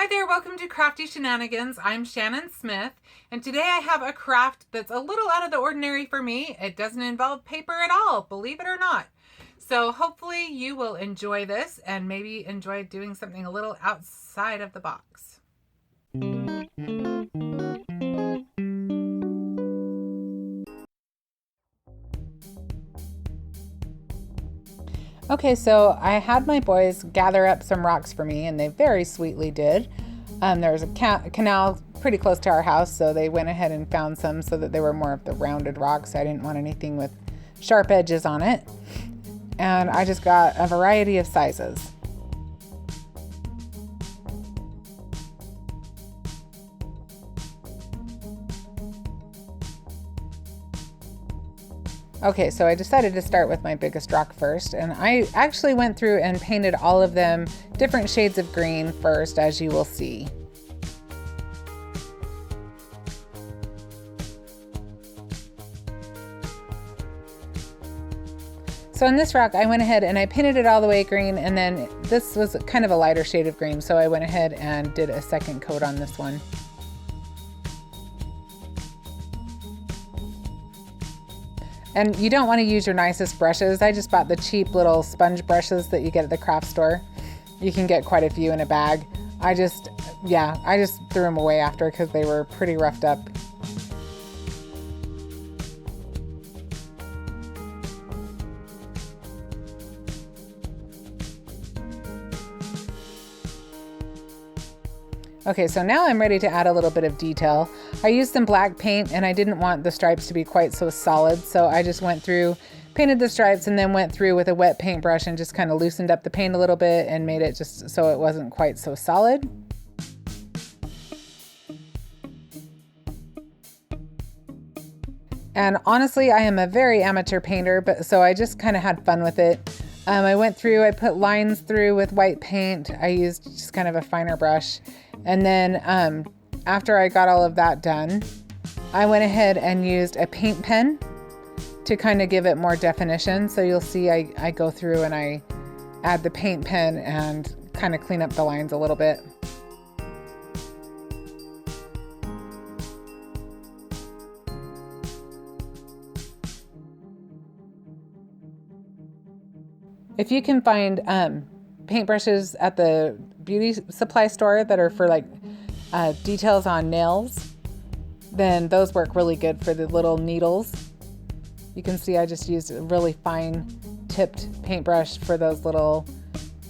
Hi there, welcome to Crafty Shenanigans. I'm Shannon Smith, and today I have a craft that's a little out of the ordinary for me. It doesn't involve paper at all, believe it or not. So hopefully you will enjoy this and maybe enjoy doing something a little outside of the box. Okay, so I had my boys gather up some rocks for me, and they very sweetly did. There was a canal pretty close to our house, so they went ahead and found some so that they were more of the rounded rocks. I didn't want anything with sharp edges on it. And I just got a variety of sizes. Okay, so I decided to start with my biggest rock first, and I actually went through and painted all of them different shades of green first, as you will see. So on this rock, I went ahead and I painted it all the way green, and then this was kind of a lighter shade of green, so I went ahead and did a second coat on this one. And you don't want to use your nicest brushes. I just bought the cheap little sponge brushes that you get at the craft store. You can get quite a few in a bag. I just threw them away after because they were pretty roughed up. Okay, so now I'm ready to add a little bit of detail. I used some black paint and I didn't want the stripes to be quite so solid, so I just went through, painted the stripes, and then went through with a wet paintbrush and just kind of loosened up the paint a little bit and made it just so it wasn't quite so solid. And honestly, I am a very amateur painter, but so I just kind of had fun with it. I went through, I put lines through with white paint. I used just kind of a finer brush. And then after I got all of that done, I went ahead and used a paint pen to kind of give it more definition. So you'll see I go through and I add the paint pen and kind of clean up the lines a little bit. If you can find paintbrushes at the beauty supply store that are for like details on nails, then those work really good for the little needles. You can see I just used a really fine tipped paintbrush for those little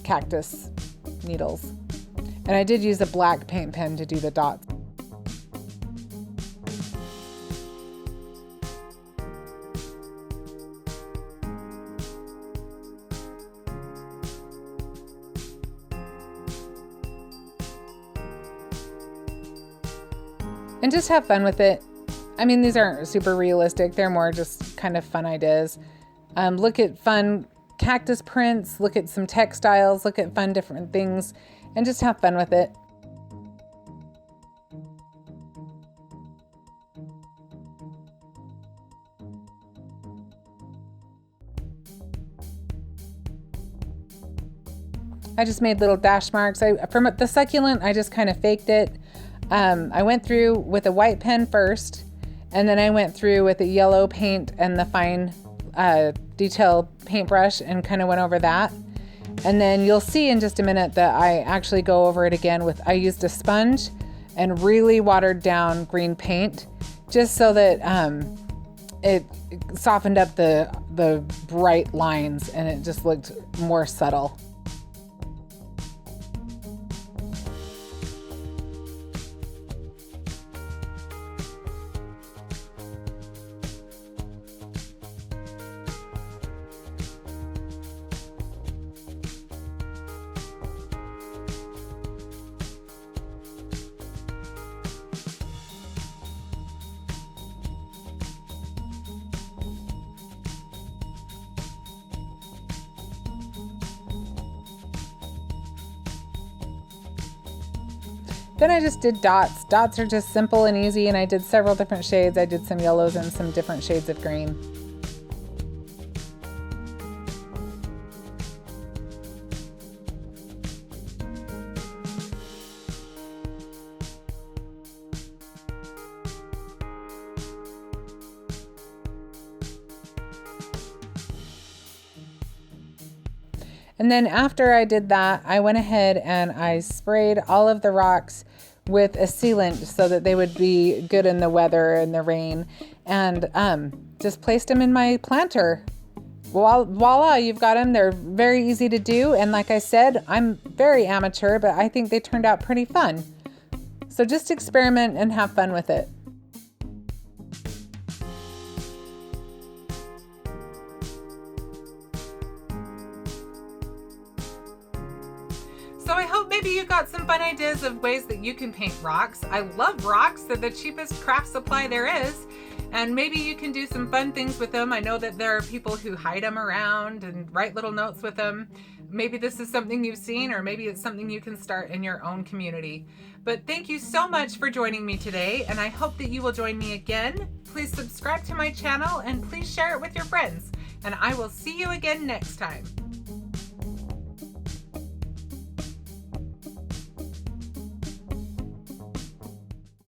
cactus needles. And I did use a black paint pen to do the dots. And just have fun with it. I mean, these aren't super realistic. They're more just kind of fun ideas. Look at fun cactus prints, look at some textiles, look at fun different things, and just have fun with it. I just made little dash marks. From the succulent, I just kind of faked it. I went through with a white pen first, and then I went through with a yellow paint and the fine detail paintbrush and kind of went over that. And then you'll see in just a minute that I actually go over it again with, I used a sponge and really watered down green paint just so that it softened up the bright lines and it just looked more subtle. Then I just did dots. Dots are just simple and easy, and I did several different shades. I did some yellows and some different shades of green. And then after I did that, I went ahead and I sprayed all of the rocks with a sealant so that they would be good in the weather and the rain, and just placed them in my planter. Voila, you've got them. They're very easy to do. And like I said, I'm very amateur, but I think they turned out pretty fun. So just experiment and have fun with it. So I hope maybe you got some fun ideas of ways that you can paint rocks. I love rocks. They're the cheapest craft supply there is. And maybe you can do some fun things with them. I know that there are people who hide them around and write little notes with them. Maybe this is something you've seen, or maybe it's something you can start in your own community. But thank you so much for joining me today, and I hope that you will join me again. Please subscribe to my channel and please share it with your friends. And I will see you again next time.